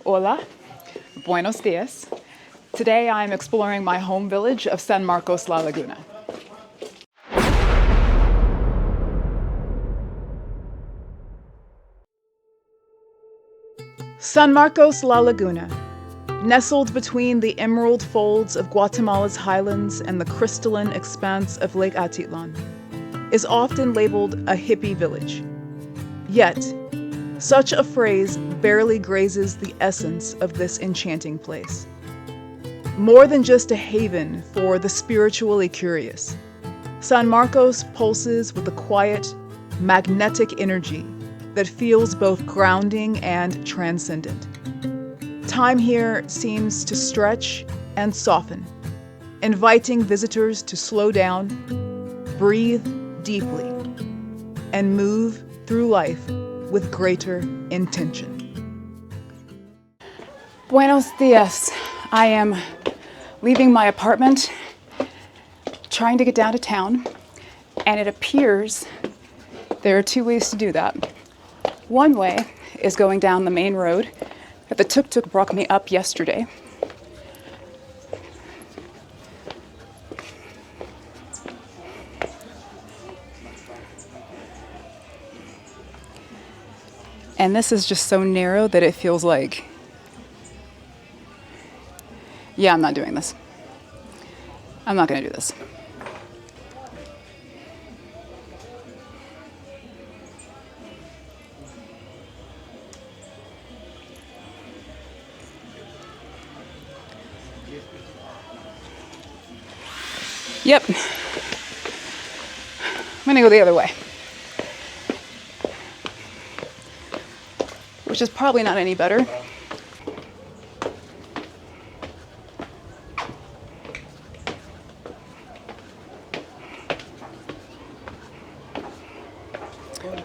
Hola, buenos dias. Today I'm exploring my home village of San Marcos La Laguna. San Marcos La Laguna, nestled between the emerald folds of Guatemala's highlands and the crystalline expanse of Lake Atitlán, is often labeled a hippie village. Yet, such a phrase barely grazes the essence of this enchanting place. More than just a haven for the spiritually curious, San Marcos pulses with a quiet, magnetic energy that feels both grounding and transcendent. Time here seems to stretch and soften, inviting visitors to slow down, breathe deeply, and move through life with greater intention. Buenos dias. I am leaving my apartment, trying to get down to town, and it appears there are two ways to do that. One way is going down the main road that the tuk-tuk brought me up yesterday. And this is just so narrow that it feels like, yeah, I'm not doing this. I'm not gonna do this. Yep. I'm gonna go the other way. Which is probably not any better.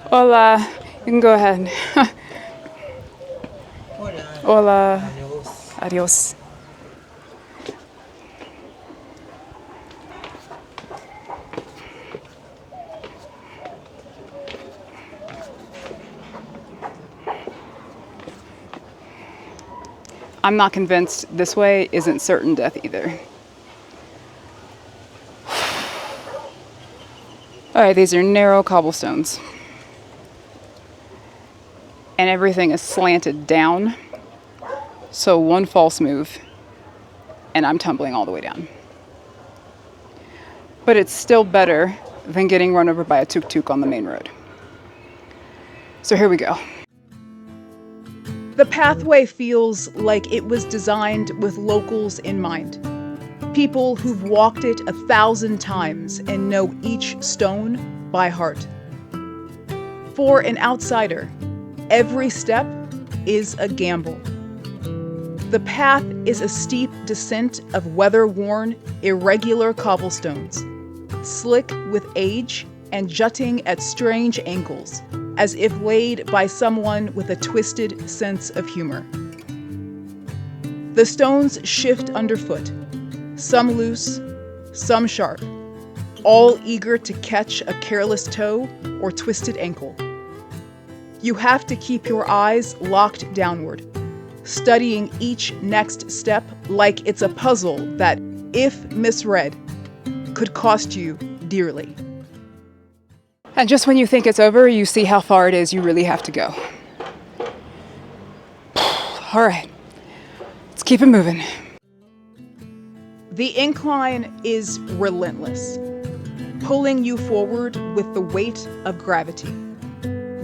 Hola. You can go ahead. Hola. Adios. I'm not convinced this way isn't certain death either. All right, these are narrow cobblestones. And everything is slanted down. So one false move, and I'm tumbling all the way down. But it's still better than getting run over by a tuk-tuk on the main road. So here we go. The pathway feels like it was designed with locals in mind. People who've walked it 1,000 times and know each stone by heart. For an outsider, every step is a gamble. The path is a steep descent of weather-worn, irregular cobblestones, slick with age and jutting at strange angles, as if laid by someone with a twisted sense of humor. The stones shift underfoot, some loose, some sharp, all eager to catch a careless toe or twisted ankle. You have to keep your eyes locked downward, studying each next step like it's a puzzle that, if misread, could cost you dearly. And just when you think it's over, you see how far it is you really have to go. All right, let's keep it moving. The incline is relentless, pulling you forward with the weight of gravity,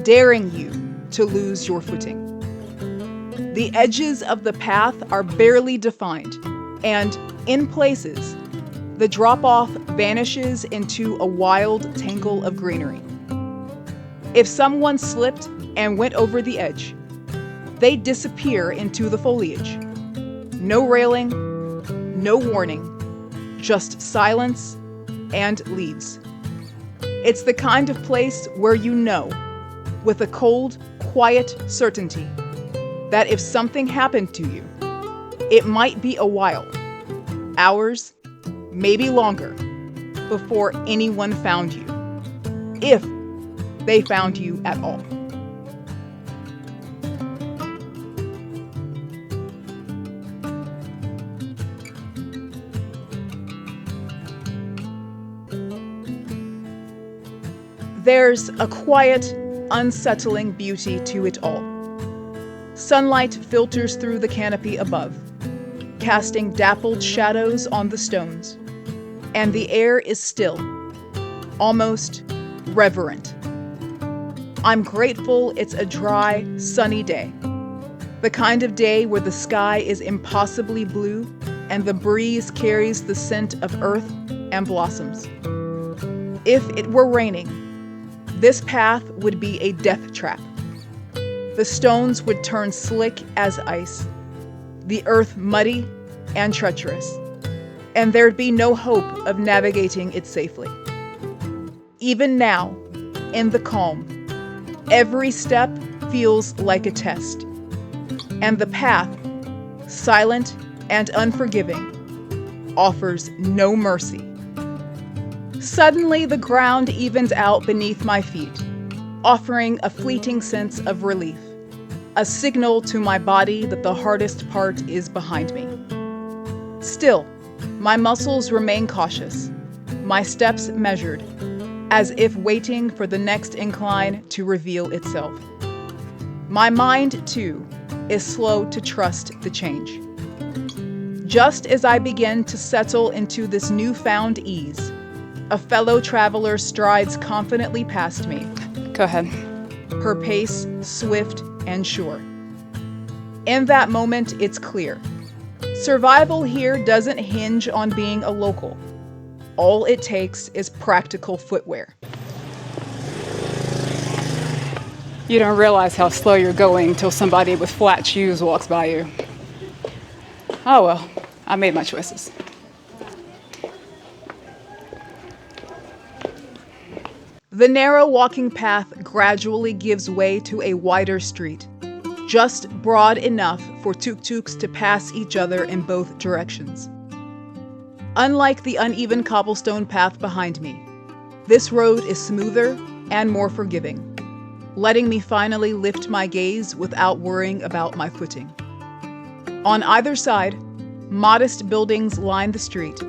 daring you to lose your footing. The edges of the path are barely defined, and in places, the drop-off vanishes into a wild tangle of greenery. If someone slipped and went over the edge, they disappear into the foliage. No railing, no warning, just silence and leaves. It's the kind of place where you know, with a cold, quiet certainty, that if something happened to you, it might be a while, hours, maybe longer, before anyone found you, if they found you at all. There's a quiet, unsettling beauty to it all. Sunlight filters through the canopy above, casting dappled shadows on the stones, and the air is still, almost reverent. I'm grateful it's a dry, sunny day, the kind of day where the sky is impossibly blue and the breeze carries the scent of earth and blossoms. If it were raining, this path would be a death trap. The stones would turn slick as ice, the earth muddy and treacherous, and there'd be no hope of navigating it safely. Even now, in the calm, every step feels like a test, and the path, silent and unforgiving, offers no mercy. Suddenly, the ground evens out beneath my feet, offering a fleeting sense of relief, a signal to my body that the hardest part is behind me. Still, my muscles remain cautious, my steps measured, as if waiting for the next incline to reveal itself. My mind, too, is slow to trust the change. Just as I begin to settle into this newfound ease, a fellow traveler strides confidently past me. Go ahead. Her pace swift and sure. In that moment, it's clear. Survival here doesn't hinge on being a local. All it takes is practical footwear. You don't realize how slow you're going until somebody with flat shoes walks by you. Oh well, I made my choices. The narrow walking path gradually gives way to a wider street, just broad enough for tuk-tuks to pass each other in both directions. Unlike the uneven cobblestone path behind me, this road is smoother and more forgiving, letting me finally lift my gaze without worrying about my footing. On either side, modest buildings line the street,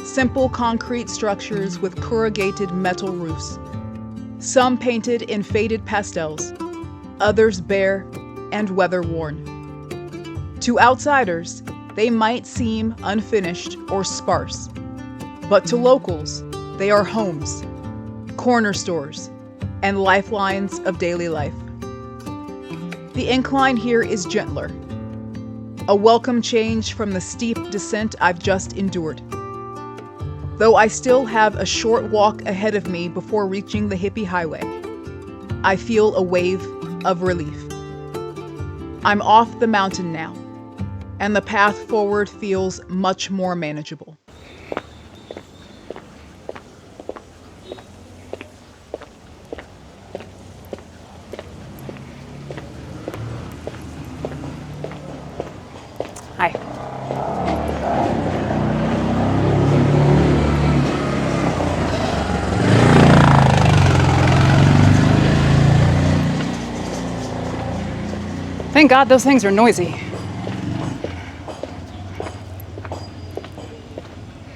simple concrete structures with corrugated metal roofs. Some painted in faded pastels, others bare and weather-worn. To outsiders, they might seem unfinished or sparse, but to locals, they are homes, corner stores, and lifelines of daily life. The incline here is gentler, a welcome change from the steep descent I've just endured. Though I still have a short walk ahead of me before reaching the Hippie Highway, I feel a wave of relief. I'm off the mountain now, and the path forward feels much more manageable. Hi. Thank God those things are noisy.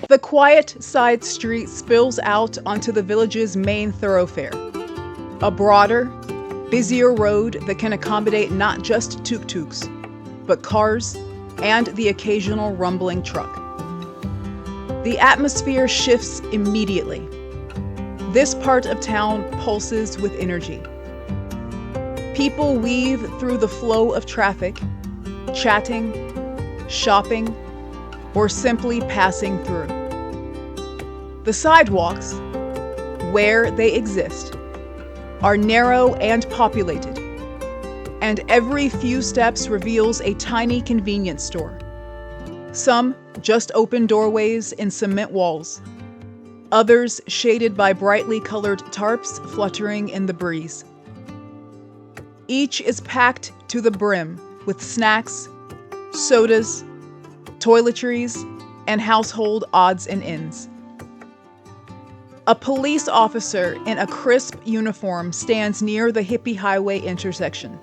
The quiet side street spills out onto the village's main thoroughfare, a broader, busier road that can accommodate not just tuk-tuks, but cars and the occasional rumbling truck. The atmosphere shifts immediately. This part of town pulses with energy. People weave through the flow of traffic, chatting, shopping, or simply passing through. The sidewalks, where they exist, are narrow and populated, and every few steps reveals a tiny convenience store. Some just open doorways in cement walls, others shaded by brightly colored tarps fluttering in the breeze. Each is packed to the brim with snacks, sodas, toiletries, and household odds and ends. A police officer in a crisp uniform stands near the Hippie Highway intersection,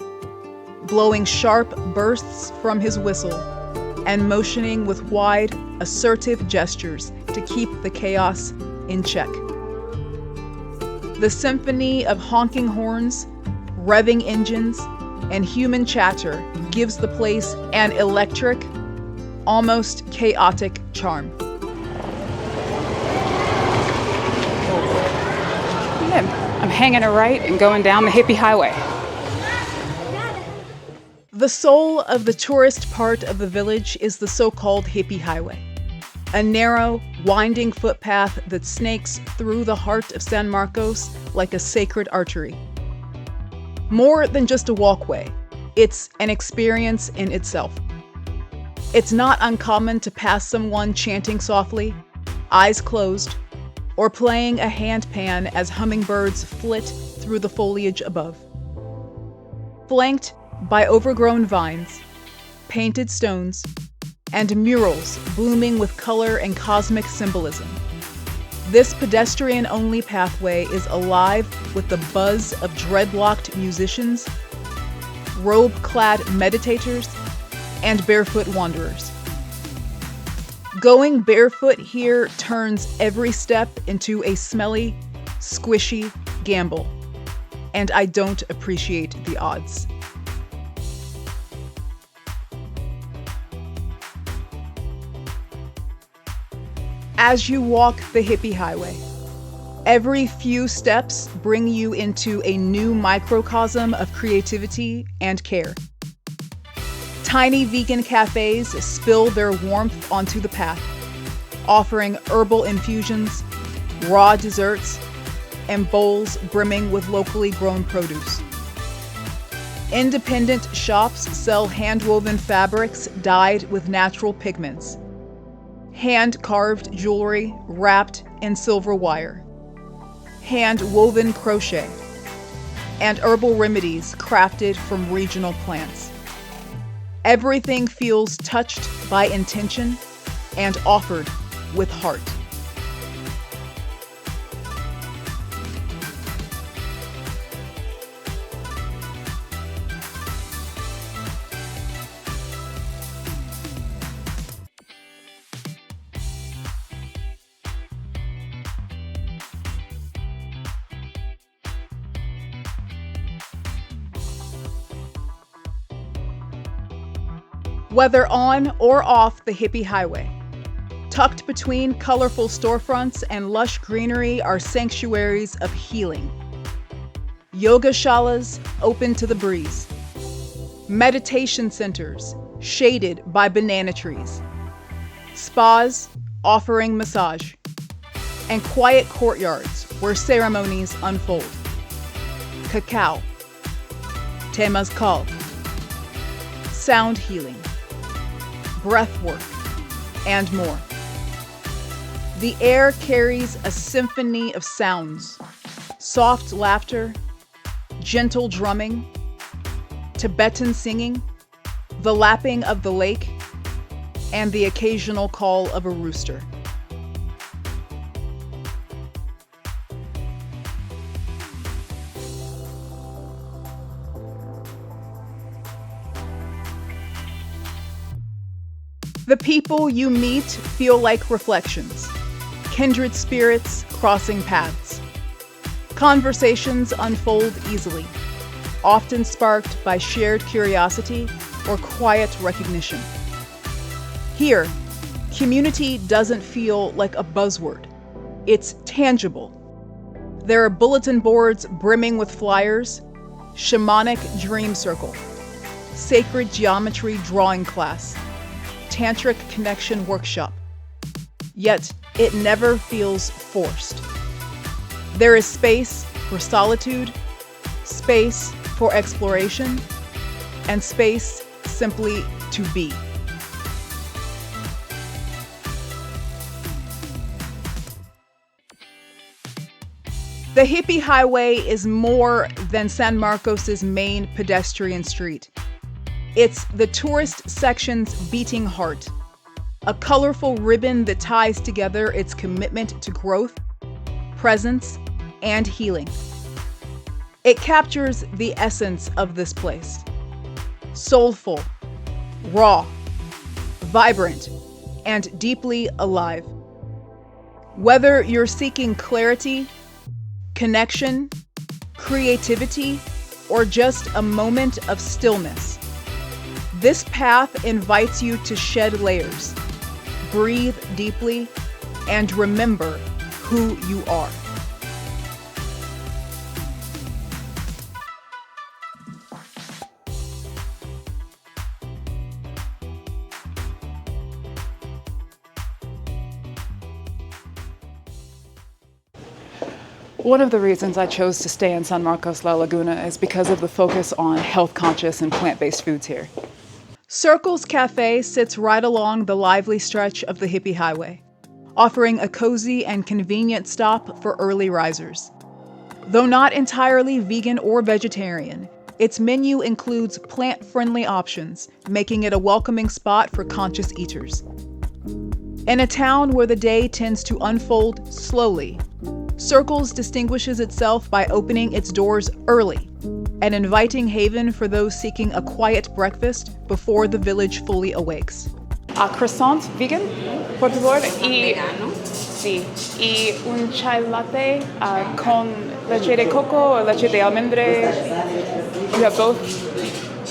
blowing sharp bursts from his whistle and motioning with wide, assertive gestures to keep the chaos in check. The symphony of honking horns, revving engines, and human chatter gives the place an electric, almost chaotic charm. I'm hanging a right and going down the Hippie Highway. The soul of the tourist part of the village is the so-called Hippie Highway, a narrow, winding footpath that snakes through the heart of San Marcos like a sacred archery. More than just a walkway, it's an experience in itself. It's not uncommon to pass someone chanting softly, eyes closed, or playing a handpan as hummingbirds flit through the foliage above. Flanked by overgrown vines, painted stones, and murals blooming with color and cosmic symbolism, this pedestrian-only pathway is alive with the buzz of dreadlocked musicians, robe-clad meditators, and barefoot wanderers. Going barefoot here turns every step into a smelly, squishy gamble, and I don't appreciate the odds. As you walk the Hippie Highway, every few steps bring you into a new microcosm of creativity and care. Tiny vegan cafes spill their warmth onto the path, offering herbal infusions, raw desserts, and bowls brimming with locally grown produce. Independent shops sell hand-woven fabrics dyed with natural pigments, hand-carved jewelry wrapped in silver wire, hand-woven crochet, and herbal remedies crafted from regional plants. Everything feels touched by intention and offered with heart. Whether on or off the Hippie Highway, tucked between colorful storefronts and lush greenery are sanctuaries of healing. Yogashalas open to the breeze. Meditation centers shaded by banana trees. Spas offering massage. And quiet courtyards where ceremonies unfold. Cacao. Temazcal. Sound healing. Breath work, and more. The air carries a symphony of sounds, soft laughter, gentle drumming, Tibetan singing, the lapping of the lake, and the occasional call of a rooster. The people you meet feel like reflections, kindred spirits crossing paths. Conversations unfold easily, often sparked by shared curiosity or quiet recognition. Here, community doesn't feel like a buzzword. It's tangible. There are bulletin boards brimming with flyers, shamanic dream circle, sacred geometry drawing class, tantric connection workshop. Yet, it never feels forced. There is space for solitude, space for exploration, and space simply to be. The Hippie Highway is more than San Marcos's main pedestrian street. It's the tourist section's beating heart, a colorful ribbon that ties together its commitment to growth, presence, and healing. It captures the essence of this place. Soulful, raw, vibrant, and deeply alive. Whether you're seeking clarity, connection, creativity, or just a moment of stillness. This path invites you to shed layers, breathe deeply, and remember who you are. One of the reasons I chose to stay in San Marcos La Laguna is because of the focus on health-conscious and plant-based foods here. Circles Cafe sits right along the lively stretch of the Hippie Highway, offering a cozy and convenient stop for early risers. Though not entirely vegan or vegetarian, its menu includes plant-friendly options, making it a welcoming spot for conscious eaters. In a town where the day tends to unfold slowly, Circles distinguishes itself by opening its doors early, an inviting haven for those seeking a quiet breakfast before the village fully awakes. A croissant vegan, por favor, Vegano. sí, y un chai latte con leche de coco o leche de almendra. You have both?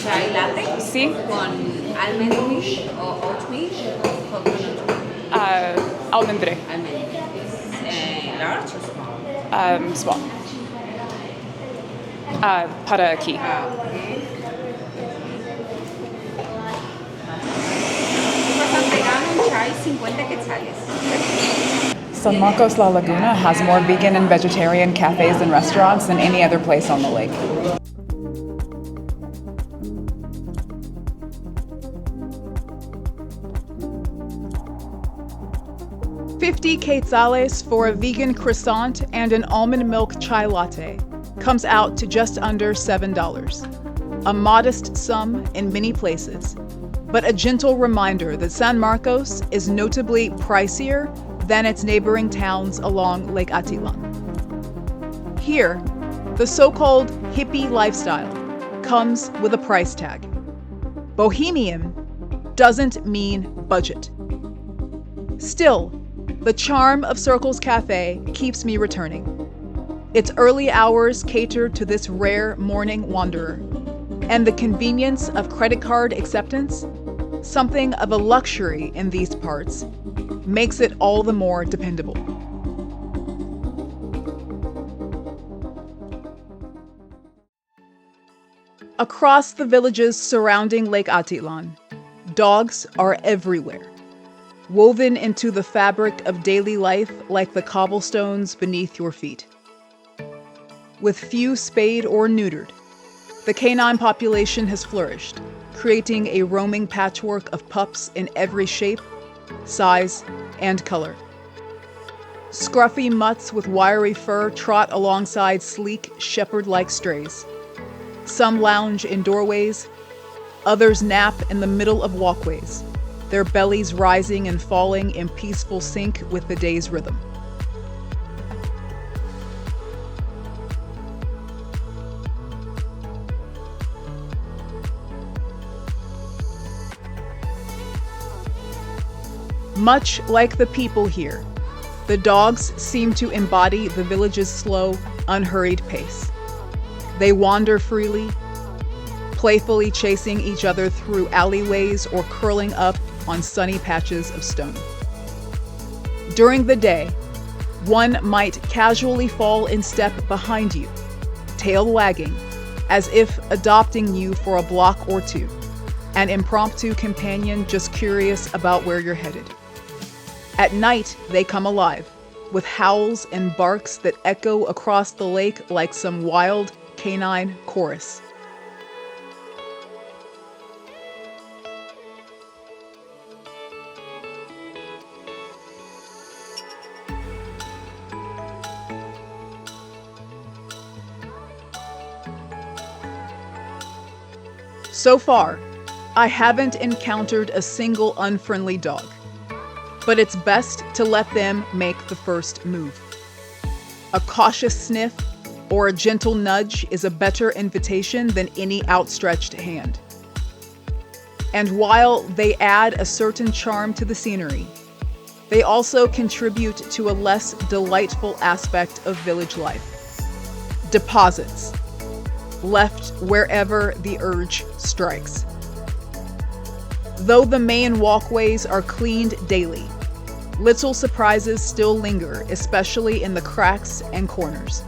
Chai latte. Sí. Con almond milk o oat milk o coconut Almendra, almond. Large or small? small. Para aquí. Okay. Croissant vegano, un chai 50 quetzales. San Marcos La Laguna has more vegan and vegetarian cafes and restaurants than any other place on the lake. $50 quetzales for a vegan croissant and an almond milk chai latte comes out to just under $7. A modest sum in many places, but a gentle reminder that San Marcos is notably pricier than its neighboring towns along Lake Atitlán. Here, the so-called hippie lifestyle comes with a price tag. Bohemian doesn't mean budget. Still, the charm of Circles Cafe keeps me returning. Its early hours cater to this rare morning wanderer, and the convenience of credit card acceptance, something of a luxury in these parts, makes it all the more dependable. Across the villages surrounding Lake Atitlán, dogs are everywhere, woven into the fabric of daily life like the cobblestones beneath your feet. With few spayed or neutered, the canine population has flourished, creating a roaming patchwork of pups in every shape, size, and color. Scruffy mutts with wiry fur trot alongside sleek, shepherd-like strays. Some lounge in doorways, others nap in the middle of walkways, their bellies rising and falling in peaceful sync with the day's rhythm. Much like the people here, the dogs seem to embody the village's slow, unhurried pace. They wander freely, playfully chasing each other through alleyways or curling up on sunny patches of stone. During the day, one might casually fall in step behind you, tail wagging, as if adopting you for a block or two, an impromptu companion just curious about where you're headed. At night, they come alive, with howls and barks that echo across the lake like some wild canine chorus. So far, I haven't encountered a single unfriendly dog, but it's best to let them make the first move. A cautious sniff or a gentle nudge is a better invitation than any outstretched hand. And while they add a certain charm to the scenery, they also contribute to a less delightful aspect of village life. Deposits, left wherever the urge strikes. Though the main walkways are cleaned daily, little surprises still linger, especially in the cracks and corners.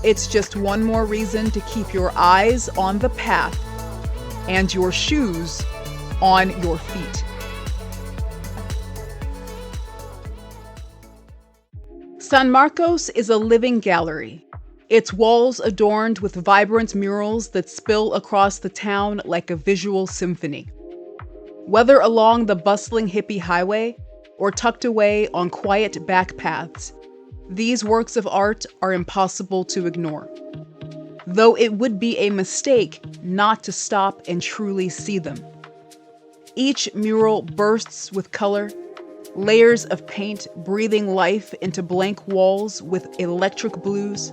It's just one more reason to keep your eyes on the path and your shoes on your feet. San Marcos is a living gallery, its walls adorned with vibrant murals that spill across the town like a visual symphony. Whether along the bustling Hippie Highway or tucked away on quiet back paths, these works of art are impossible to ignore. Though it would be a mistake not to stop and truly see them. Each mural bursts with color, layers of paint breathing life into blank walls with electric blues,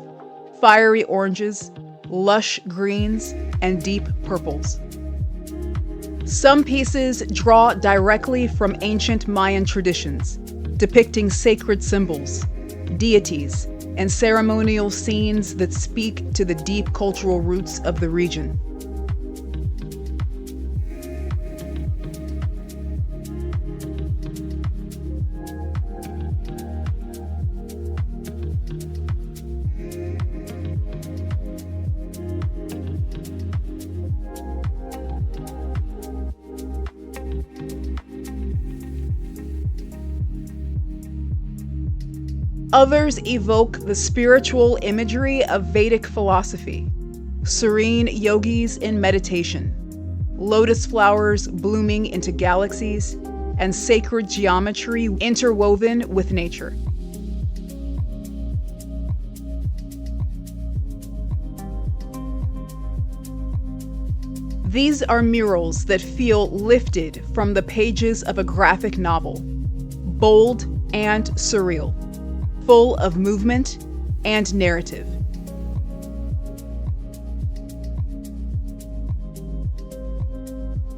fiery oranges, lush greens, and deep purples. Some pieces draw directly from ancient Mayan traditions, depicting sacred symbols, deities, and ceremonial scenes that speak to the deep cultural roots of the region. Others evoke the spiritual imagery of Vedic philosophy, serene yogis in meditation, lotus flowers blooming into galaxies, and sacred geometry interwoven with nature. These are murals that feel lifted from the pages of a graphic novel, bold and surreal, full of movement and narrative.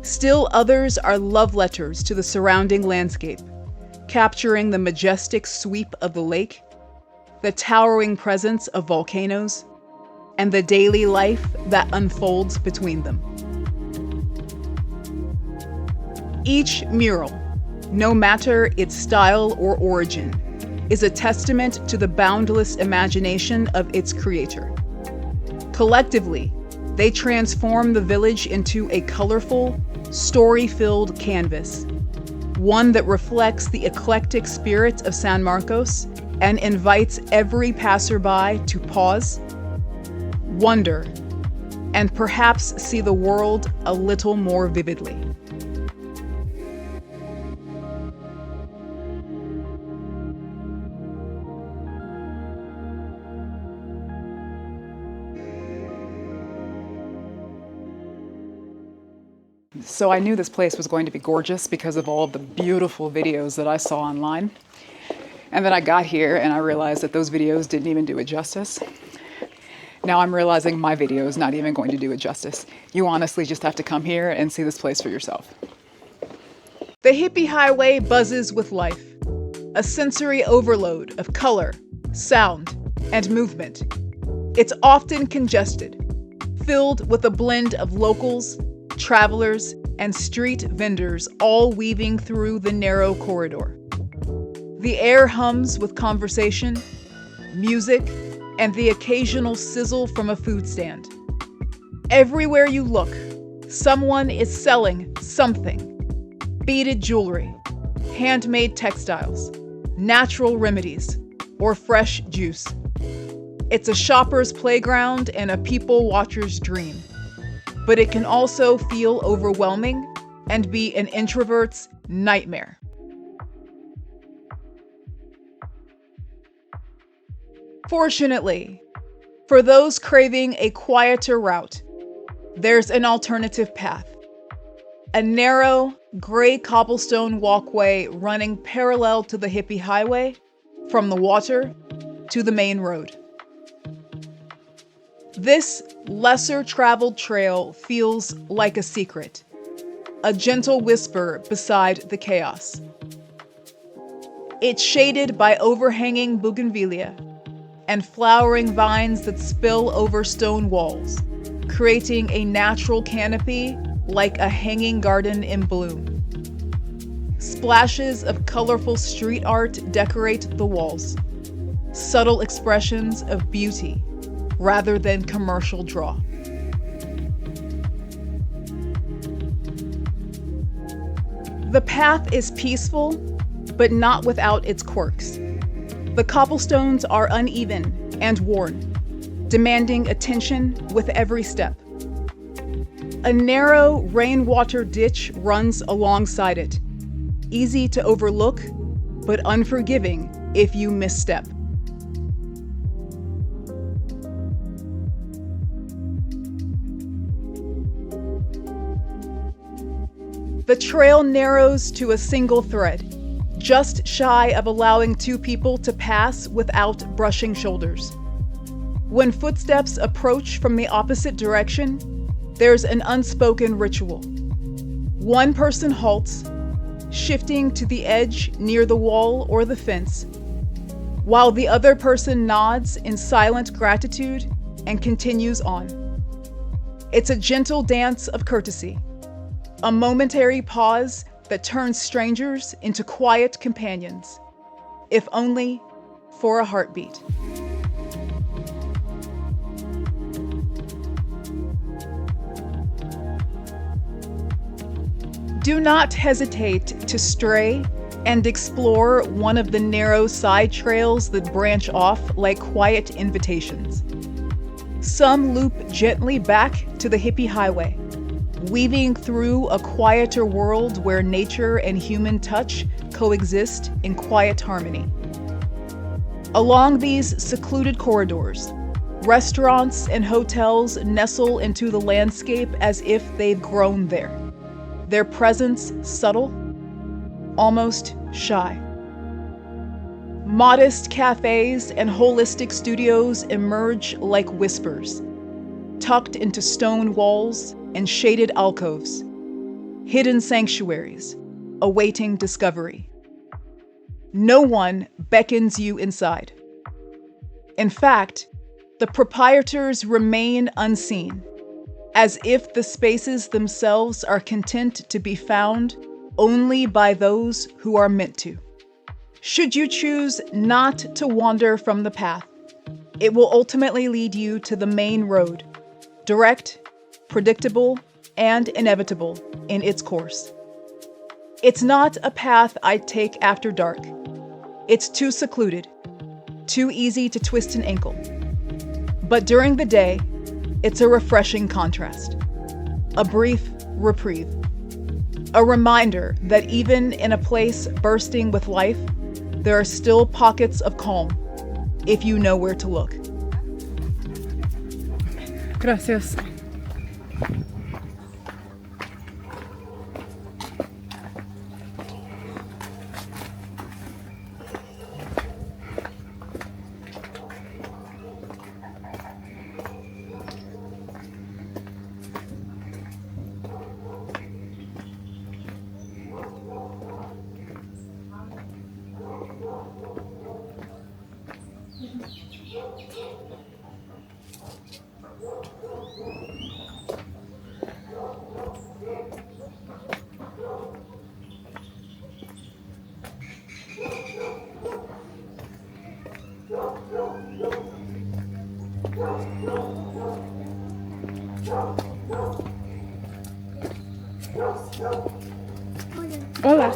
Still others are love letters to the surrounding landscape, capturing the majestic sweep of the lake, the towering presence of volcanoes, and the daily life that unfolds between them. Each mural, no matter its style or origin, is a testament to the boundless imagination of its creator. Collectively, they transform the village into a colorful, story-filled canvas, one that reflects the eclectic spirit of San Marcos and invites every passerby to pause, wonder, and perhaps see the world a little more vividly. So I knew this place was going to be gorgeous because of all of the beautiful videos that I saw online. And then I got here and I realized that those videos didn't even do it justice. Now I'm realizing my video is not even going to do it justice. You honestly just have to come here and see this place for yourself. The Hippie Highway buzzes with life, a sensory overload of color, sound, and movement. It's often congested, filled with a blend of locals, travelers, and street vendors all weaving through the narrow corridor. The air hums with conversation, music, and the occasional sizzle from a food stand. Everywhere you look, someone is selling something. Beaded jewelry, handmade textiles, natural remedies, or fresh juice. It's a shopper's playground and a people watcher's dream. But it can also feel overwhelming and be an introvert's nightmare. Fortunately, for those craving a quieter route, there's an alternative path. A narrow, gray cobblestone walkway running parallel to the Hippie Highway from the water to the main road. This lesser-traveled trail feels like a secret, a gentle whisper beside the chaos. It's shaded by overhanging bougainvillea and flowering vines that spill over stone walls, creating a natural canopy like a hanging garden in bloom. Splashes of colorful street art decorate the walls, subtle expressions of beauty rather than commercial draw. The path is peaceful, but not without its quirks. The cobblestones are uneven and worn, demanding attention with every step. A narrow rainwater ditch runs alongside it, easy to overlook, but unforgiving if you misstep. The trail narrows to a single thread, just shy of allowing two people to pass without brushing shoulders. When footsteps approach from the opposite direction, there's an unspoken ritual. One person halts, shifting to the edge near the wall or the fence, while the other person nods in silent gratitude and continues on. It's a gentle dance of courtesy, a momentary pause that turns strangers into quiet companions, if only for a heartbeat. Do not hesitate to stray and explore one of the narrow side trails that branch off like quiet invitations. Some loop gently back to the Hippie Highway, weaving through a quieter world where nature and human touch coexist in quiet harmony. Along these secluded corridors, restaurants and hotels nestle into the landscape as if they've grown there, their presence subtle, almost shy. Modest cafes and holistic studios emerge like whispers, tucked into stone walls and shaded alcoves, hidden sanctuaries, awaiting discovery. No one beckons you inside. In fact, the proprietors remain unseen, as if the spaces themselves are content to be found only by those who are meant to. Should you choose not to wander from the path, it will ultimately lead you to the main road, direct, predictable, and inevitable in its course. It's not a path I'd take after dark. It's too secluded, too easy to twist an ankle. But during the day, it's a refreshing contrast, a brief reprieve, a reminder that even in a place bursting with life, there are still pockets of calm if you know where to look. Gracias. Hola.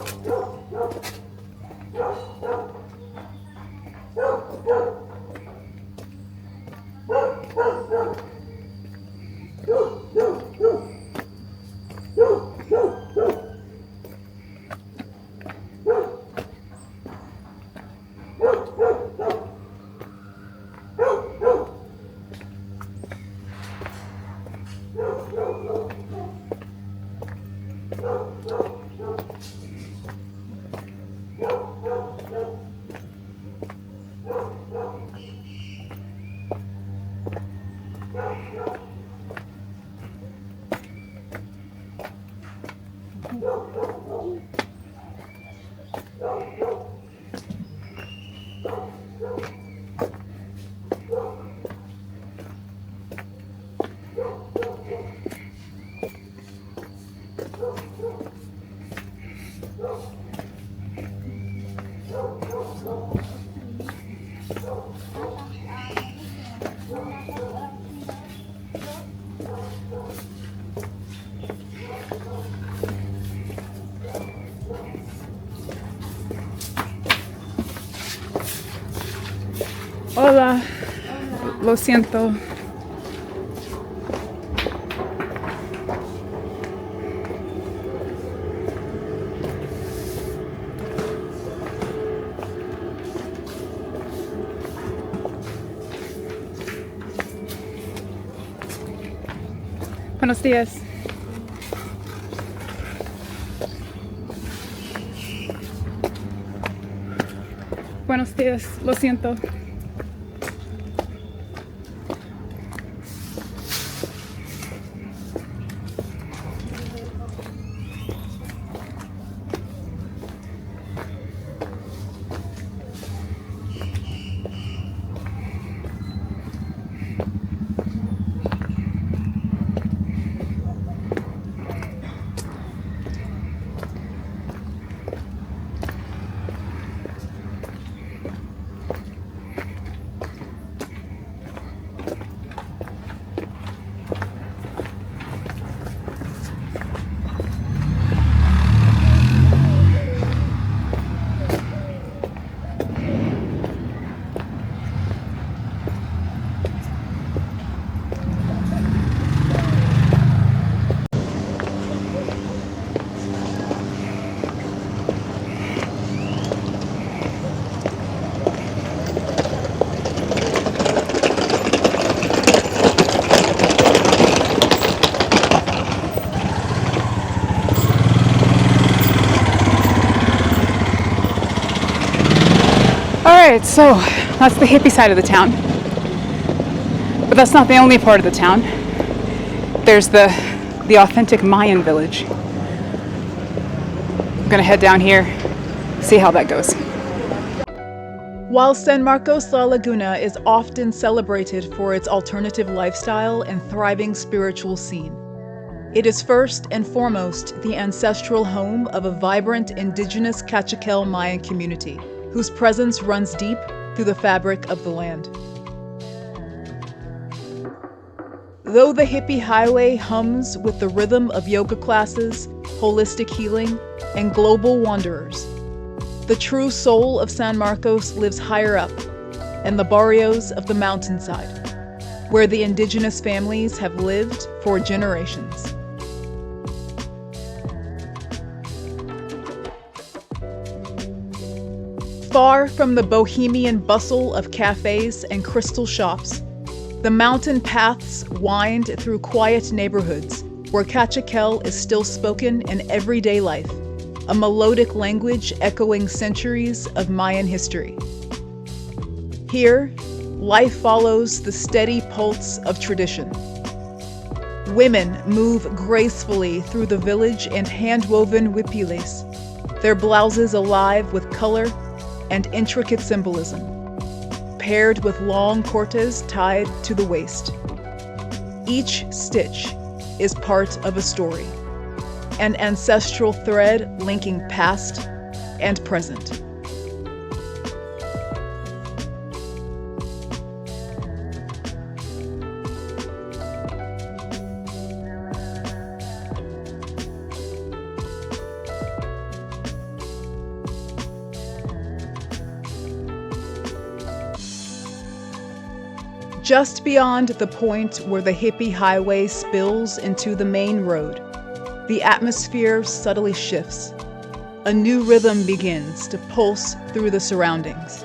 Hola. Lo siento. Buenos días. Buenos días. Lo siento. Alright, so that's the hippie side of the town. But that's not the only part of the town. There's the authentic Mayan village. I'm gonna head down here, see how that goes. While San Marcos La Laguna is often celebrated for its alternative lifestyle and thriving spiritual scene, it is first and foremost the ancestral home of a vibrant indigenous Cachiquel Mayan community, whose presence runs deep through the fabric of the land. Though the Hippie Highway hums with the rhythm of yoga classes, holistic healing, and global wanderers, the true soul of San Marcos lives higher up, in the barrios of the mountainside, where the indigenous families have lived for generations. Far from the bohemian bustle of cafes and crystal shops, the mountain paths wind through quiet neighborhoods where Cachiquel is still spoken in everyday life, a melodic language echoing centuries of Mayan history. Here, life follows the steady pulse of tradition. Women move gracefully through the village in hand-woven huipiles, their blouses alive with color and intricate symbolism, paired with long cortes tied to the waist. Each stitch is part of a story, an ancestral thread linking past and present. Just beyond the point where the Hippie Highway spills into the main road, the atmosphere subtly shifts. A new rhythm begins to pulse through the surroundings.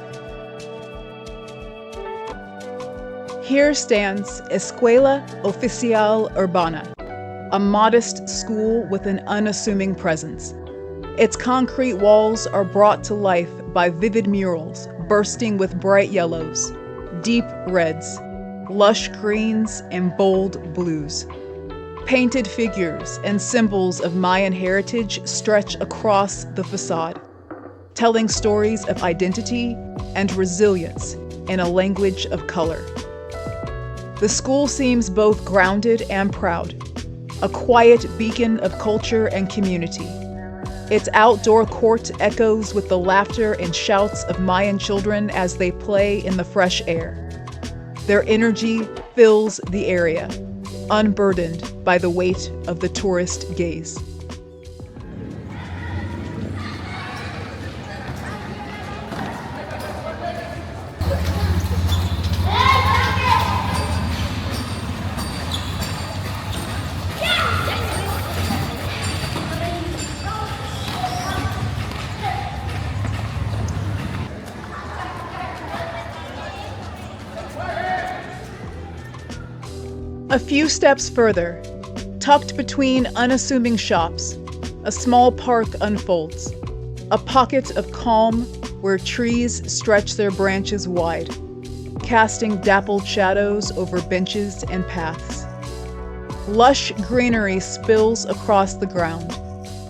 Here stands Escuela Oficial Urbana, a modest school with an unassuming presence. Its concrete walls are brought to life by vivid murals bursting with bright yellows, deep reds, lush greens, and bold blues. Painted figures and symbols of Mayan heritage stretch across the facade, telling stories of identity and resilience in a language of color. The school seems both grounded and proud, a quiet beacon of culture and community. Its outdoor court echoes with the laughter and shouts of Mayan children as they play in the fresh air. Their energy fills the area, unburdened by the weight of the tourist gaze. A few steps further, tucked between unassuming shops, a small park unfolds, a pocket of calm where trees stretch their branches wide, casting dappled shadows over benches and paths. Lush greenery spills across the ground,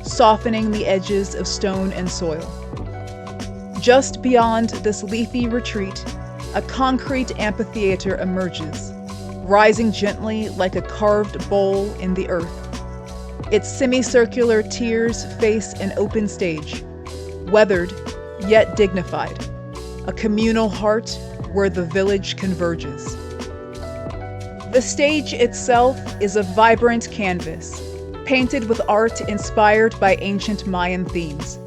softening the edges of stone and soil. Just beyond this leafy retreat, a concrete amphitheater emerges, rising gently like a carved bowl in the earth. Its semicircular tiers face an open stage, weathered yet dignified, a communal heart where the village converges. The stage itself is a vibrant canvas, painted with art inspired by ancient Mayan themes.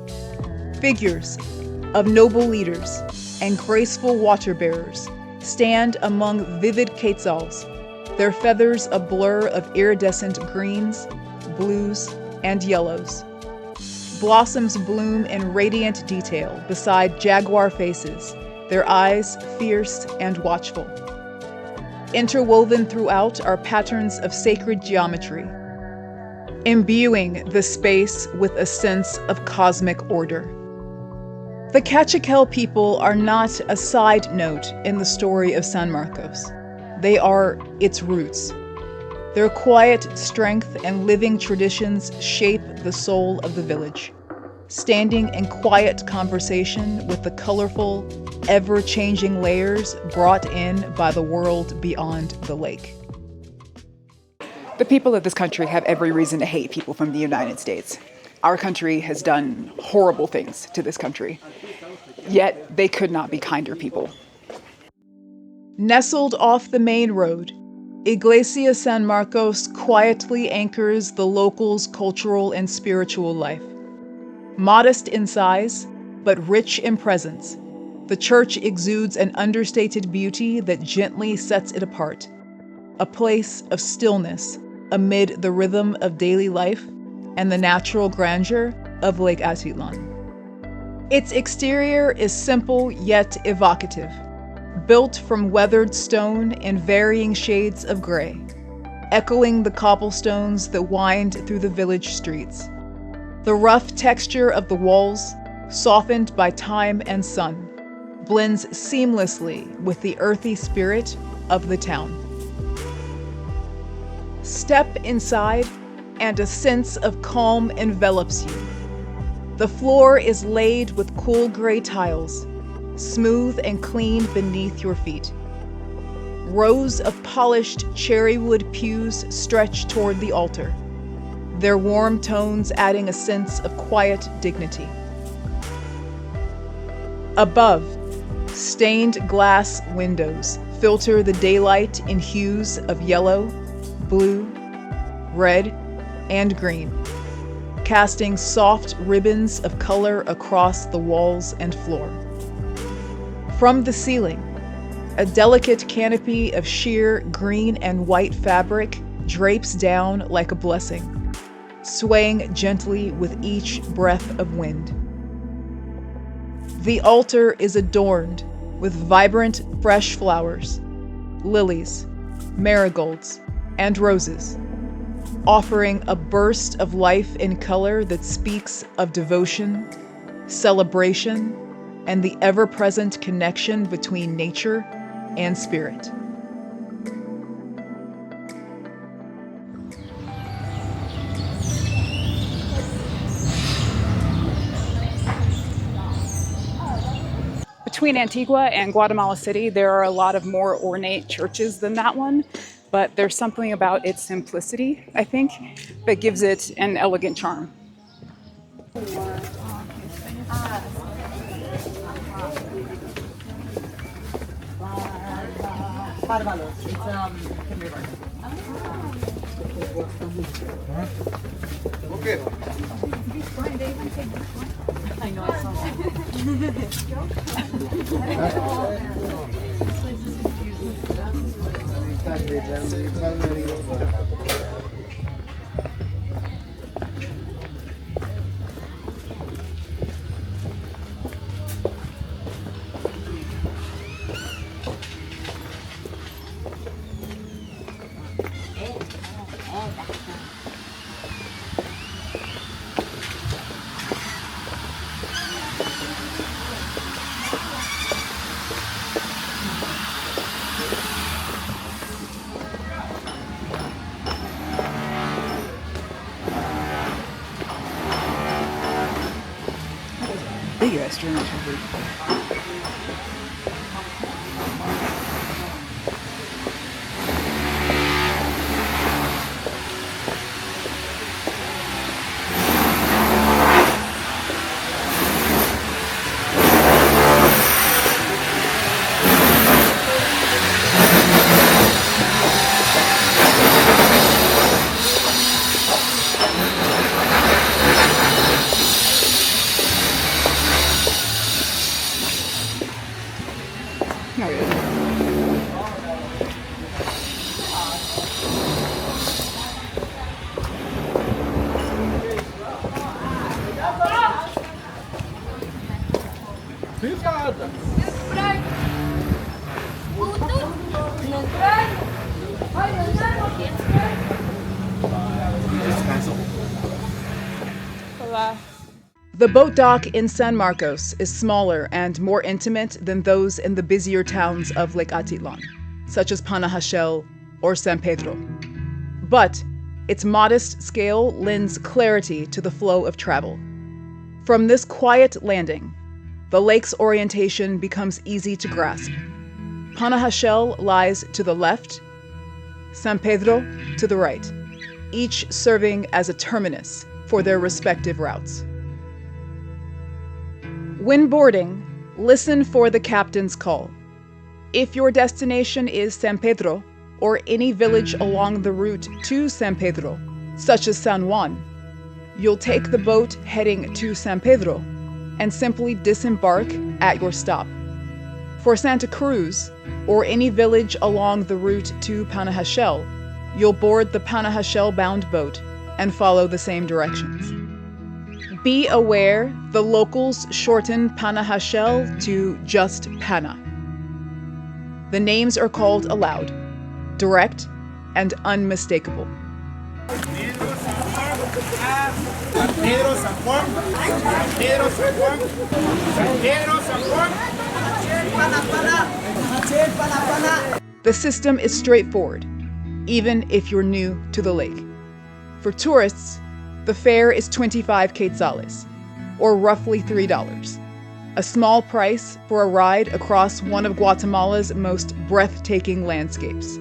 Figures of noble leaders and graceful water bearers stand among vivid quetzals, their feathers a blur of iridescent greens, blues, and yellows. Blossoms bloom in radiant detail beside jaguar faces, their eyes fierce and watchful. Interwoven throughout are patterns of sacred geometry, imbuing the space with a sense of cosmic order. The Cachiquel people are not a side note in the story of San Marcos. They are its roots. Their quiet strength and living traditions shape the soul of the village, standing in quiet conversation with the colorful, ever-changing layers brought in by the world beyond the lake. The people of this country have every reason to hate people from the United States. Our country has done horrible things to this country, yet they could not be kinder people. Nestled off the main road, Iglesia San Marcos quietly anchors the locals' cultural and spiritual life. Modest in size, but rich in presence, the church exudes an understated beauty that gently sets it apart. A place of stillness amid the rhythm of daily life and the natural grandeur of Lake Atitlán. Its exterior is simple yet evocative, built from weathered stone in varying shades of gray, echoing the cobblestones that wind through the village streets. The rough texture of the walls, softened by time and sun, blends seamlessly with the earthy spirit of the town. Step inside, and a sense of calm envelops you. The floor is laid with cool gray tiles, smooth and clean beneath your feet. Rows of polished cherrywood pews stretch toward the altar, their warm tones adding a sense of quiet dignity. Above, stained glass windows filter the daylight in hues of yellow, blue, red, and green, casting soft ribbons of color across the walls and floor. From the ceiling, a delicate canopy of sheer green and white fabric drapes down like a blessing, swaying gently with each breath of wind. The altar is adorned with vibrant, fresh flowers, lilies, marigolds, and roses, offering a burst of life in color that speaks of devotion, celebration, and the ever-present connection between nature and spirit. Between Antigua and Guatemala City, there are a lot of more ornate churches than that one, but there's something about its simplicity, I think, that gives it an elegant charm. you guys drew much. No, it isn't. The boat dock in San Marcos is smaller and more intimate than those in the busier towns of Lake Atitlán, such as Panajachel or San Pedro. But its modest scale lends clarity to the flow of travel. From this quiet landing, the lake's orientation becomes easy to grasp. Panajachel lies to the left, San Pedro to the right, each serving as a terminus for their respective routes. When boarding, listen for the captain's call. If your destination is San Pedro or any village along the route to San Pedro, such as San Juan, you'll take the boat heading to San Pedro and simply disembark at your stop. For Santa Cruz or any village along the route to Panajachel, you'll board the Panajachel-bound boat and follow the same directions. Be aware the locals shorten Panajachel to just Pana. The names are called aloud, direct and unmistakable. The system is straightforward, even if you're new to the lake. For tourists, the fare is 25 quetzales, or roughly $3, a small price for a ride across one of Guatemala's most breathtaking landscapes.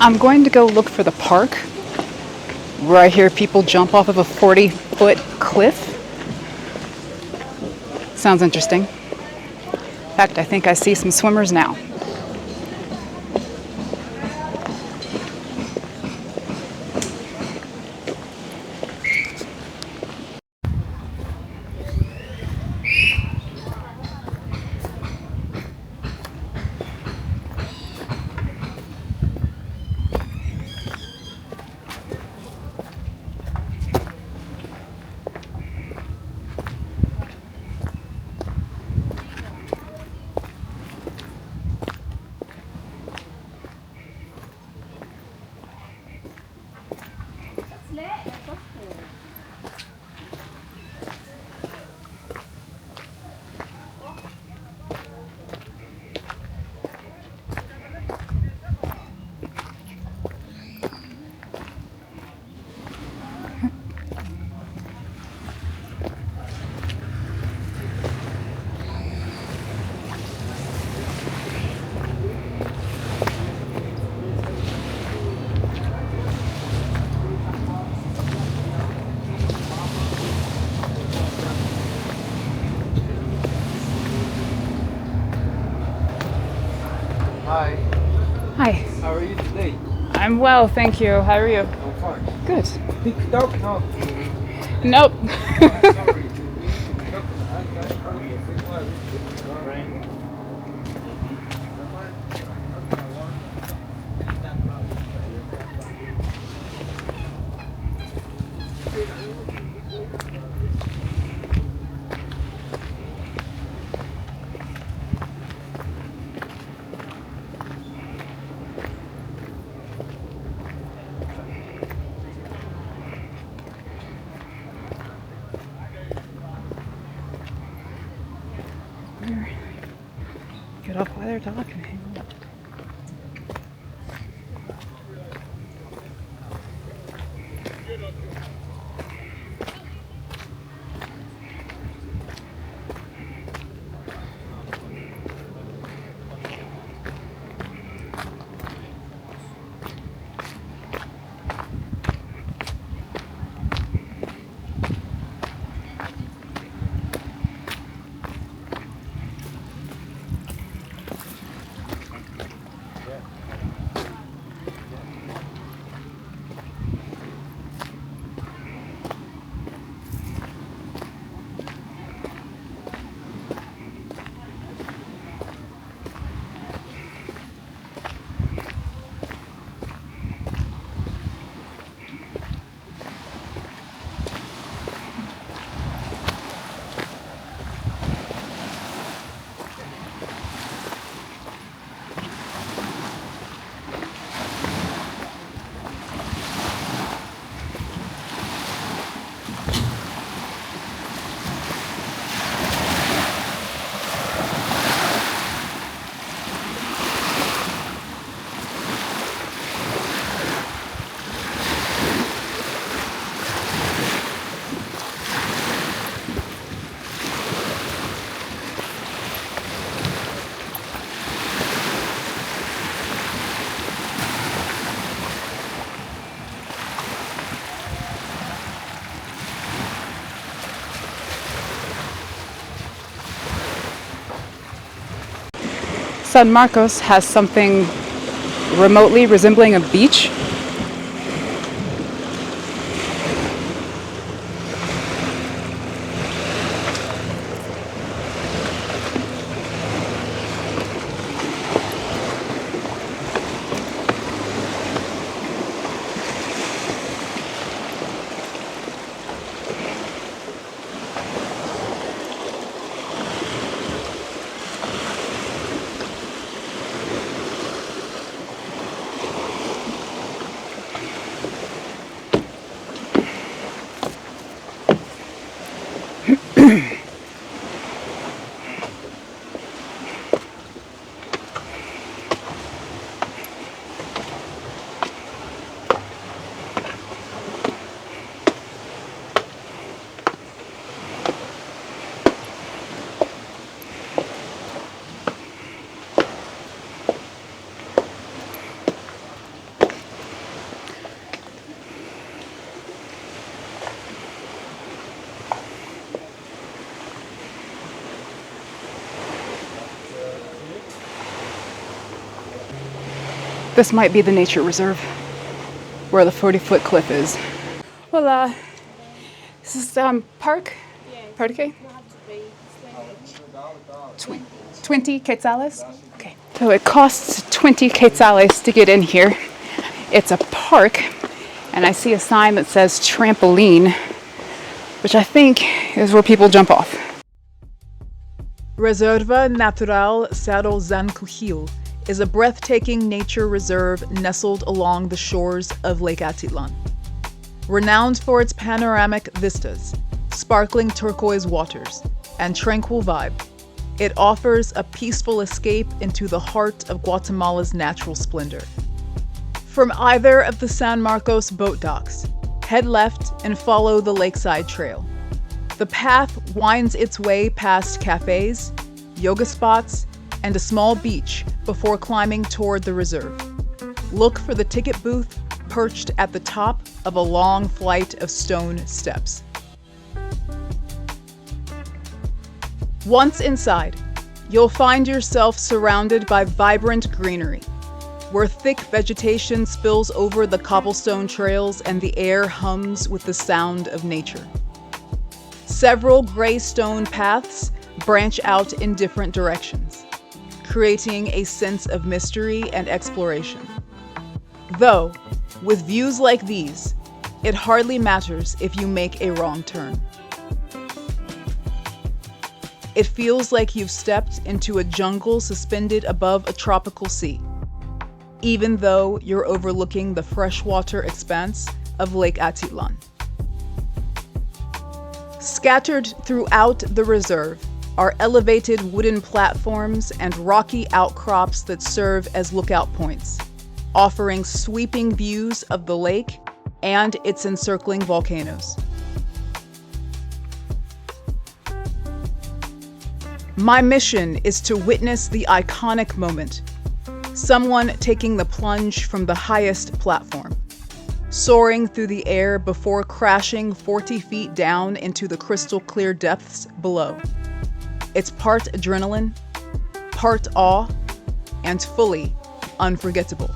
I'm going to go look for the park, where I hear people jump off of a 40-foot cliff. Sounds interesting. In fact, I think I see some swimmers now. Hi. Hi. How are you today? I'm well, thank you. How are you? I'm fine. Good. TikTok? No. Nope. Sorry. here. Get off while they're talking. San Marcos has something remotely resembling a beach. This might be the nature reserve where the 40-foot cliff is. Hola. This is park? Parque? 20 quetzales? Okay. So it costs 20 quetzales to get in here. It's a park, and I see a sign that says trampoline, which I think is where people jump off. Reserva Natural Cerro Tranquil is a breathtaking nature reserve nestled along the shores of Lake Atitlán. Renowned for its panoramic vistas, sparkling turquoise waters, and tranquil vibe, it offers a peaceful escape into the heart of Guatemala's natural splendor. From either of the San Marcos boat docks, head left and follow the lakeside trail. The path winds its way past cafes, yoga spots, and a small beach before climbing toward the reserve. Look for the ticket booth perched at the top of a long flight of stone steps. Once inside, you'll find yourself surrounded by vibrant greenery, where thick vegetation spills over the cobblestone trails and the air hums with the sound of nature. Several gray stone paths branch out in different directions, creating a sense of mystery and exploration. Though, with views like these, it hardly matters if you make a wrong turn. It feels like you've stepped into a jungle suspended above a tropical sea, even though you're overlooking the freshwater expanse of Lake Atitlán. Scattered throughout the reserve are elevated wooden platforms and rocky outcrops that serve as lookout points, offering sweeping views of the lake and its encircling volcanoes. My mission is to witness the iconic moment, someone taking the plunge from the highest platform, soaring through the air before crashing 40 feet down into the crystal clear depths below. It's part adrenaline, part awe, and fully unforgettable.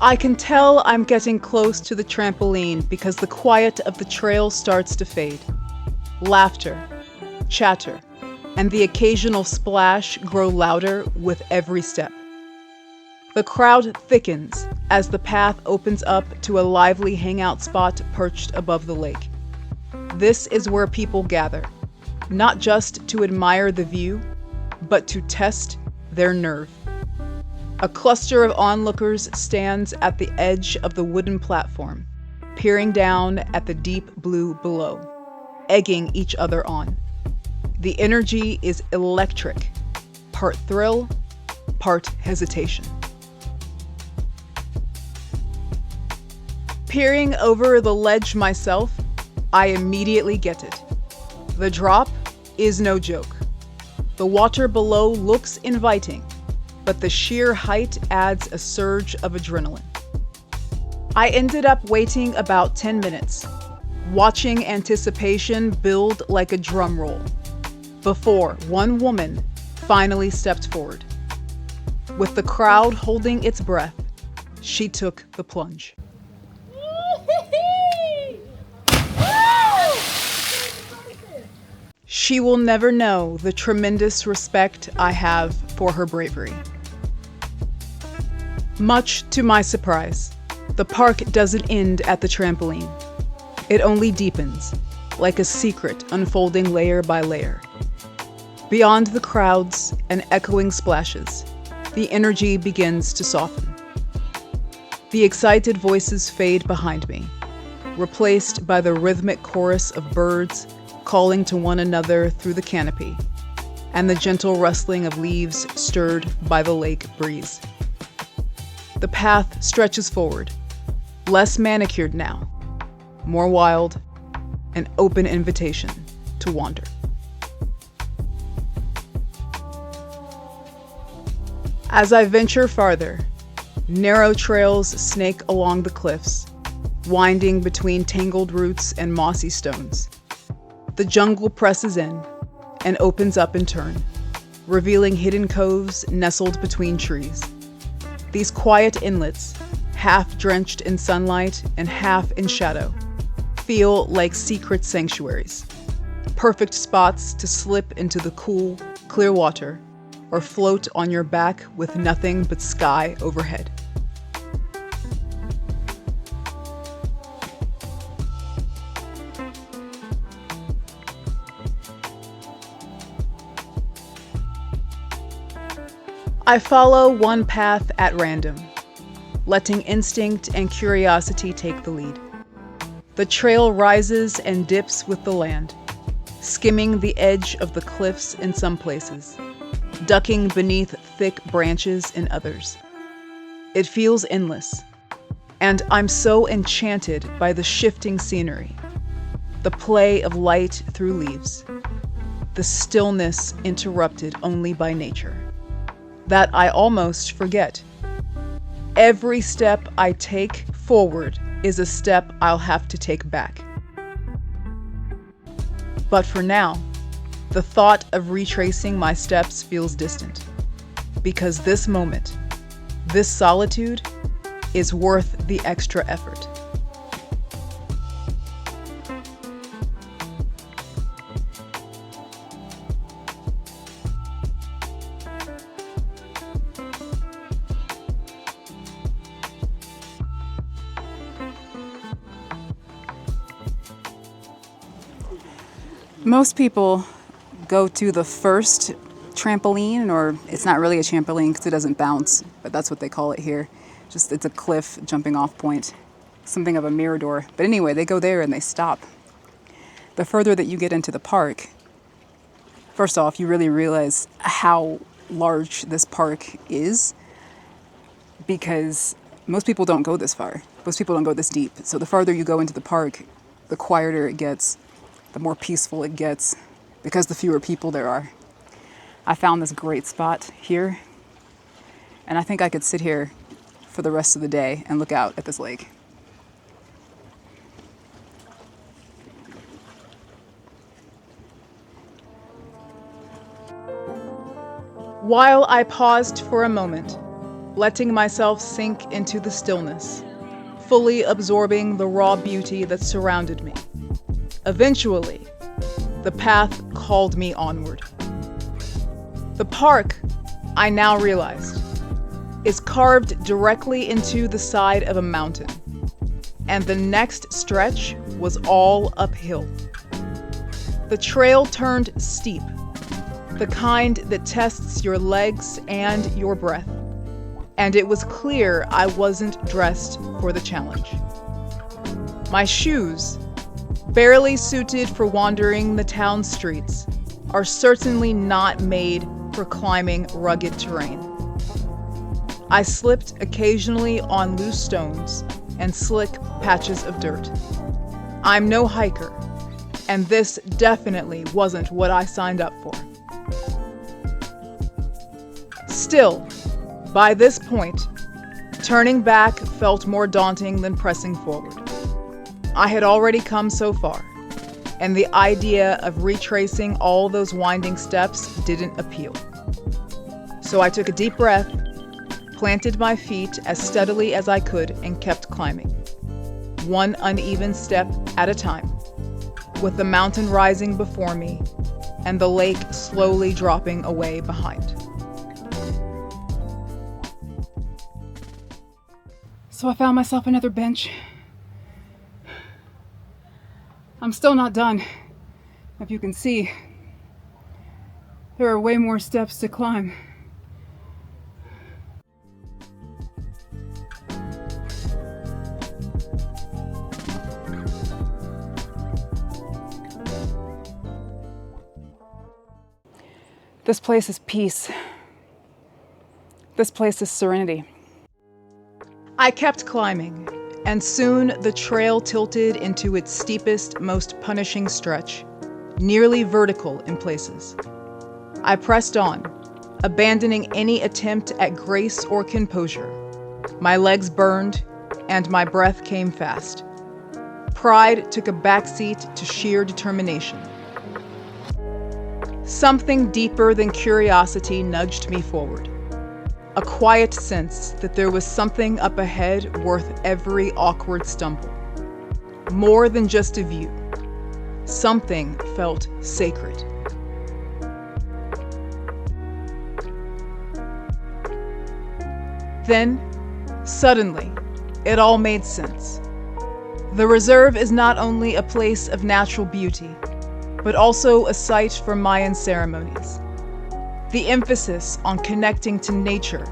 I can tell I'm getting close to the trampoline because the quiet of the trail starts to fade. Laughter, chatter, and the occasional splash grow louder with every step. The crowd thickens as the path opens up to a lively hangout spot perched above the lake. This is where people gather, not just to admire the view, but to test their nerve. A cluster of onlookers stands at the edge of the wooden platform, peering down at the deep blue below, egging each other on. The energy is electric, part thrill, part hesitation. Peering over the ledge myself, I immediately get it. The drop is no joke. The water below looks inviting, but the sheer height adds a surge of adrenaline. I ended up waiting about 10 minutes, watching anticipation build like a drum roll, before one woman finally stepped forward. With the crowd holding its breath, she took the plunge. She will never know the tremendous respect I have for her bravery. Much to my surprise, the park doesn't end at the trampoline. It only deepens, like a secret unfolding layer by layer. Beyond the crowds and echoing splashes, the energy begins to soften. The excited voices fade behind me, replaced by the rhythmic chorus of birds calling to one another through the canopy, and the gentle rustling of leaves stirred by the lake breeze. The path stretches forward, less manicured now, more wild, an open invitation to wander. As I venture farther, narrow trails snake along the cliffs, winding between tangled roots and mossy stones. The jungle presses in and opens up in turn, revealing hidden coves nestled between trees. These quiet inlets, half drenched in sunlight and half in shadow, feel like secret sanctuaries, perfect spots to slip into the cool, clear water or float on your back with nothing but sky overhead. I follow one path at random, letting instinct and curiosity take the lead. The trail rises and dips with the land, skimming the edge of the cliffs in some places, ducking beneath thick branches in others. It feels endless, and I'm so enchanted by the shifting scenery, the play of light through leaves, the stillness interrupted only by nature, that I almost forget. Every step I take forward is a step I'll have to take back. But for now, the thought of retracing my steps feels distant, because this moment, this solitude, is worth the extra effort. Most people go to the first trampoline, or it's not really a trampoline because it doesn't bounce, but that's what they call it here. Just it's a cliff jumping off point, something of a mirador. But anyway, they go there and they stop. The further that you get into the park, first off, you really realize how large this park is, because most people don't go this far. Most people don't go this deep. So the farther you go into the park, the quieter it gets, the more peaceful it gets, because the fewer people there are. I found this great spot here, and I think I could sit here for the rest of the day and look out at this lake. While I paused for a moment, letting myself sink into the stillness, fully absorbing the raw beauty that surrounded me. Eventually, the path called me onward. The park, I now realized, is carved directly into the side of a mountain, and the next stretch was all uphill. The trail turned steep, the kind that tests your legs and your breath, and it was clear I wasn't dressed for the challenge. My shoes, barely suited for wandering the town streets, are certainly not made for climbing rugged terrain. I slipped occasionally on loose stones and slick patches of dirt. I'm no hiker, and this definitely wasn't what I signed up for. Still, by this point, turning back felt more daunting than pressing forward. I had already come so far, and the idea of retracing all those winding steps didn't appeal. So I took a deep breath, planted my feet as steadily as I could, and kept climbing, one uneven step at a time, with the mountain rising before me and the lake slowly dropping away behind. So I found myself another bench. I'm still not done. If you can see, there are way more steps to climb. This place is peace. This place is serenity. I kept climbing, and soon the trail tilted into its steepest, most punishing stretch, nearly vertical in places. I pressed on, abandoning any attempt at grace or composure. My legs burned, and my breath came fast. Pride took a backseat to sheer determination. Something deeper than curiosity nudged me forward. A quiet sense that there was something up ahead worth every awkward stumble. More than just a view. Something felt sacred. Then, suddenly, it all made sense. The reserve is not only a place of natural beauty, but also a site for Mayan ceremonies. The emphasis on connecting to nature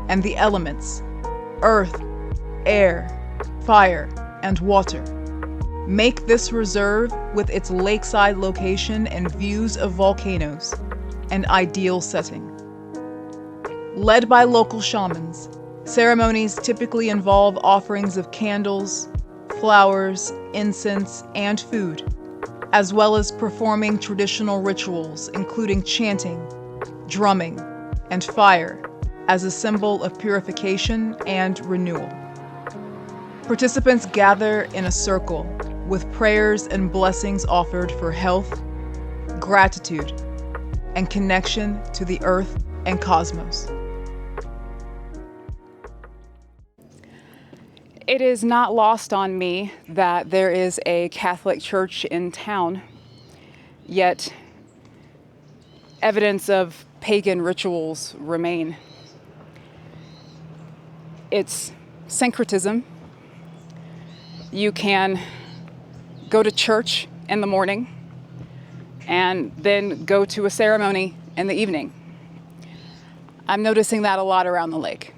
and the elements, earth, air, fire, and water, make this reserve, with its lakeside location and views of volcanoes, an ideal setting. Led by local shamans, ceremonies typically involve offerings of candles, flowers, incense, and food, as well as performing traditional rituals including chanting, drumming, and fire as a symbol of purification and renewal. Participants gather in a circle with prayers and blessings offered for health, gratitude, and connection to the earth and cosmos. It is not lost on me that there is a Catholic church in town, yet evidence of pagan rituals remain. It's syncretism. You can go to church in the morning and then go to a ceremony in the evening. I'm noticing that a lot around the lake.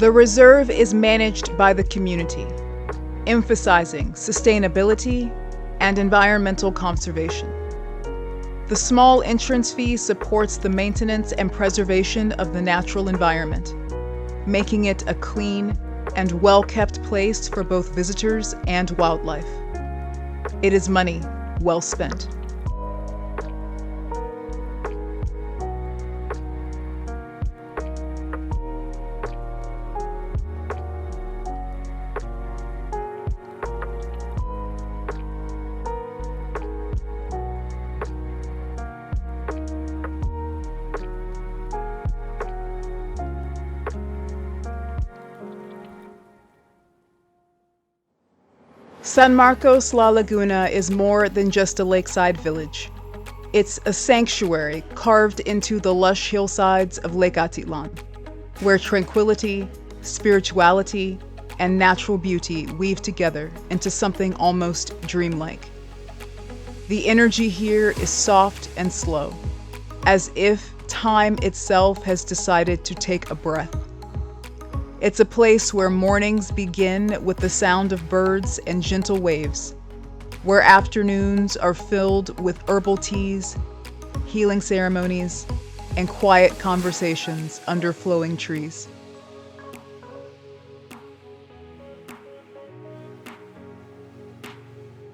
The reserve is managed by the community, emphasizing sustainability and environmental conservation. The small entrance fee supports the maintenance and preservation of the natural environment, making it a clean and well-kept place for both visitors and wildlife. It is money well spent. San Marcos La Laguna is more than just a lakeside village. It's a sanctuary carved into the lush hillsides of Lake Atitlán, where tranquility, spirituality, and natural beauty weave together into something almost dreamlike. The energy here is soft and slow, as if time itself has decided to take a breath. It's a place where mornings begin with the sound of birds and gentle waves, where afternoons are filled with herbal teas, healing ceremonies, and quiet conversations under flowing trees.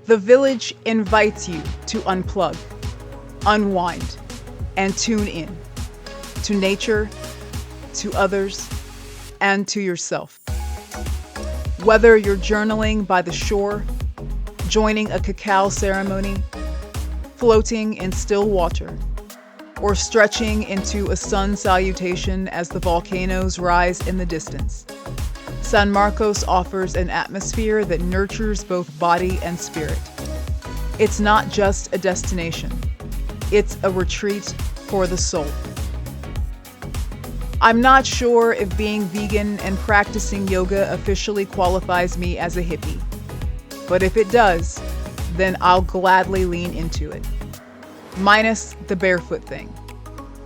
The village invites you to unplug, unwind, and tune in to nature, to others, and to yourself. Whether you're journaling by the shore, joining a cacao ceremony, floating in still water, or stretching into a sun salutation as the volcanoes rise in the distance, San Marcos offers an atmosphere that nurtures both body and spirit. It's not just a destination, it's a retreat for the soul. I'm not sure if being vegan and practicing yoga officially qualifies me as a hippie, but if it does, then I'll gladly lean into it. Minus the barefoot thing.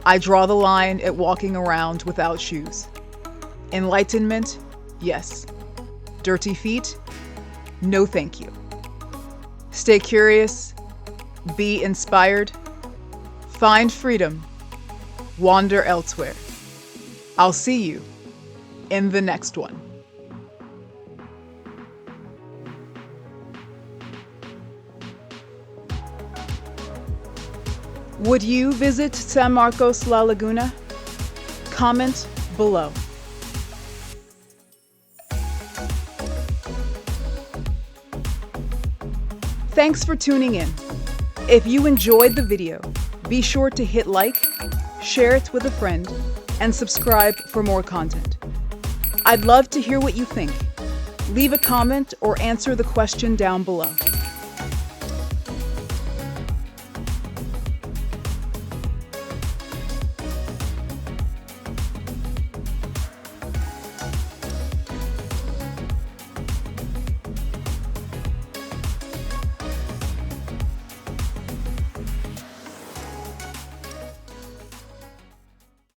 I draw the line at walking around without shoes. Enlightenment, yes. Dirty feet, no thank you. Stay curious, be inspired, find freedom, wander elsewhere. I'll see you in the next one. Would you visit San Marcos La Laguna? Comment below. Thanks for tuning in. If you enjoyed the video, be sure to hit like, share it with a friend, and subscribe for more content. I'd love to hear what you think. Leave a comment or answer the question down below.